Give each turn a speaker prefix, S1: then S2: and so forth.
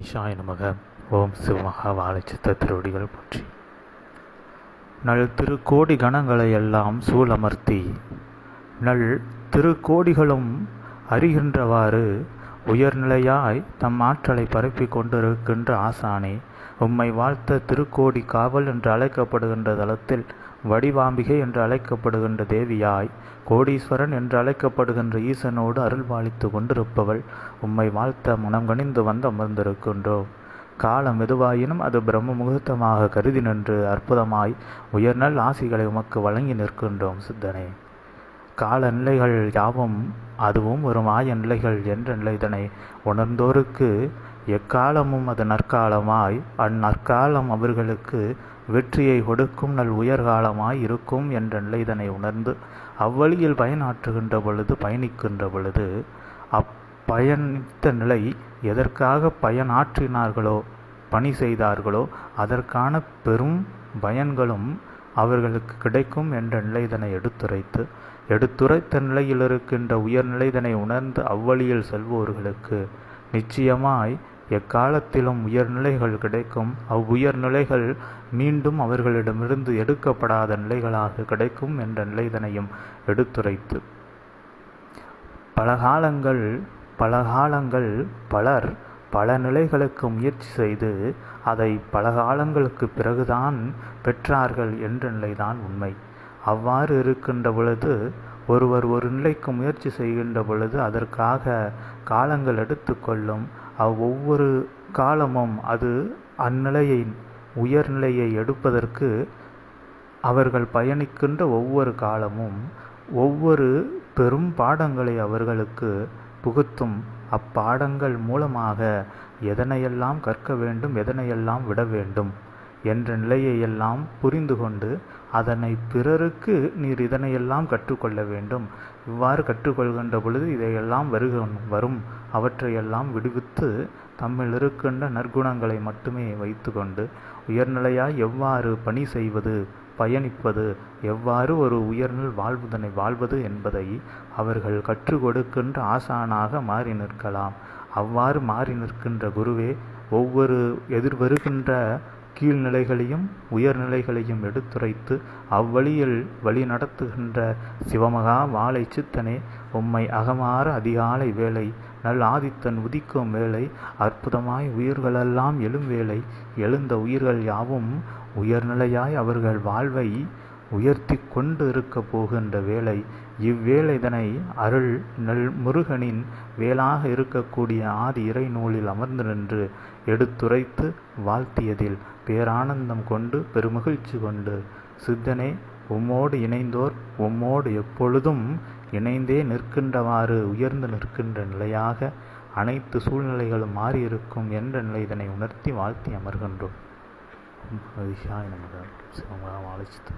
S1: ஈஷாய நமக. ஓம் சிவமகா வாழைச்சித்த திருவடிகள் போற்றி. நல் திருக்கோடி கணங்களை எல்லாம் சூழமர்த்தி நல் திருக்கோடிகளும் அறிகின்றவாறு உயர்நிலையாய் தம் ஆற்றலை பரப்பி கொண்டிருக்கின்ற ஆசானே, உம்மை வாழ்த்த திருக்கோடி காவல் என்று அழைக்கப்படுகின்ற தலத்தில் வடிவாம்பிகை என்று அழைக்கப்படுகின்ற தேவியாய், கோடீஸ்வரன் என்று அழைக்கப்படுகின்ற ஈசனோடு அருள்பாலித்து கொண்டிருப்பவள் உம்மை வாழ்த்த மனம் கனிந்து வந்து அமர்ந்திருக்கின்றோம். காலம் எதுவாயினும் அது பிரம்ம முகூர்த்தமாக கருதி நின்று அற்புதமாய் உயர்நல் ஆசிகளை உமக்கு வழங்கி நிற்கின்றோம். சித்தனே, கால நிலைகள் யாவும் அதுவும் ஒரு மாய நிலைகள் என்ற நிலைதனை உணர்ந்தோருக்கு எக்காலமும் அது நற்காலமாய், அந்நற்காலம் அவர்களுக்கு வெற்றியை கொடுக்கும் நல் உயர்காலமாய் இருக்கும் என்ற நிலைதனை உணர்ந்து அவ்வழியில் பயனாற்றுகின்ற பொழுது, பயணிக்கின்ற பொழுது, அப்பயணித்த நிலை எதற்காக பயனாற்றினார்களோ, பணி செய்தார்களோ, அதற்கான பெரும் பயன்களும் அவர்களுக்கு கிடைக்கும் என்ற நிலைதனை எடுத்துரைத்த நிலையில் இருக்கின்ற உயர்நிலைதனை உணர்ந்து அவ்வழியில் செல்வோர்களுக்கு நிச்சயமாய் எக்காலத்திலும் உயர்நிலைகள் கிடைக்கும். அவ்வுயர்நிலைகள் மீண்டும் அவர்களிடமிருந்து எடுக்கப்படாத நிலைகளாக கிடைக்கும் என்ற நிலைதனையும் எடுத்துரைத்து, பல காலங்கள் பலர் பல நிலைகளுக்கு முயற்சி செய்து அதை பல காலங்களுக்கு பிறகுதான் பெற்றார்கள் என்ற நிலைதான் உண்மை. அவ்வாறு இருக்கின்ற பொழுது ஒருவர் ஒரு நிலைக்கு முயற்சி செய்கின்ற பொழுது அதற்காக காலங்கள் எடுத்துக்கொள்ளும். ஒவ்வொரு காலமும் அது அந்நிலையை உயர்நிலையை எடுப்பதற்கு அவர்கள் பயணிக்கின்ற ஒவ்வொரு காலமும் ஒவ்வொரு பெரும் பாடங்களை அவர்களுக்கு புகுத்தும். அப்பாடங்கள் மூலமாக எதனையெல்லாம் கற்க வேண்டும், எதனையெல்லாம் விட வேண்டும் என்ற நிலையையெல்லாம் புரிந்து கொண்டு அதனை பிறருக்கு நீர் இதனையெல்லாம் கற்றுக்கொள்ள வேண்டும், இவ்வாறு கற்றுக்கொள்கின்ற பொழுது இதையெல்லாம் வரும் அவற்றையெல்லாம் விடுவித்து தம்மில் இருக்கின்ற நற்குணங்களை மட்டுமே வைத்து கொண்டு உயர்நிலையாய் எவ்வாறு பணி செய்வது, பயணிப்பது, எவ்வாறு ஒரு உயர்நிலை வாழ்வது என்பதை அவர்கள் கற்றுக் கொடுக்கின்ற ஆசானாக மாறி நிற்கலாம். அவ்வாறு மாறி நிற்கின்ற குருவே ஒவ்வொரு எதிர்வருகின்ற கீழ்நிலைகளையும் உயர்நிலைகளையும் எடுத்துரைத்து அவ்வழியில் வழி நடத்துகின்ற சிவமகா வாழை சித்தனே, உம்மை அகமாற அதிகாலை வேளை நல் ஆதித்தன் உதிக்கும் வேளை அற்புதமாய் உயிர்களெல்லாம் எழும் வேளை, எழுந்த உயிர்கள் யாவும் உயர்நிலையாய் அவர்கள் வாழ்வை உயர்த்தி கொண்டு இருக்க போகின்ற வேளை, இவ்வேளைதனை அருள் நல் முருகனின் வேளாக இருக்கக்கூடிய ஆதி இறை நூலில் அமர்ந்து நின்று எடுத்துரைத்து வாழ்த்தியதில் பேரானந்தம் கொண்டு பெருமகிழ்ச்சி கொண்டு, சித்தனே, உம்மோடு இணைந்தோர் உம்மோடு எப்பொழுதும் இணைந்தே நிற்கின்றவாறு உயர்ந்து நிற்கின்ற நிலையாக அனைத்து சூழ்நிலைகளும் மாறியிருக்கும் என்ற நிலைதனை உணர்த்தி வாழ்த்தி அமர்கின்றோம். சிவமகா வாழைச்சித்த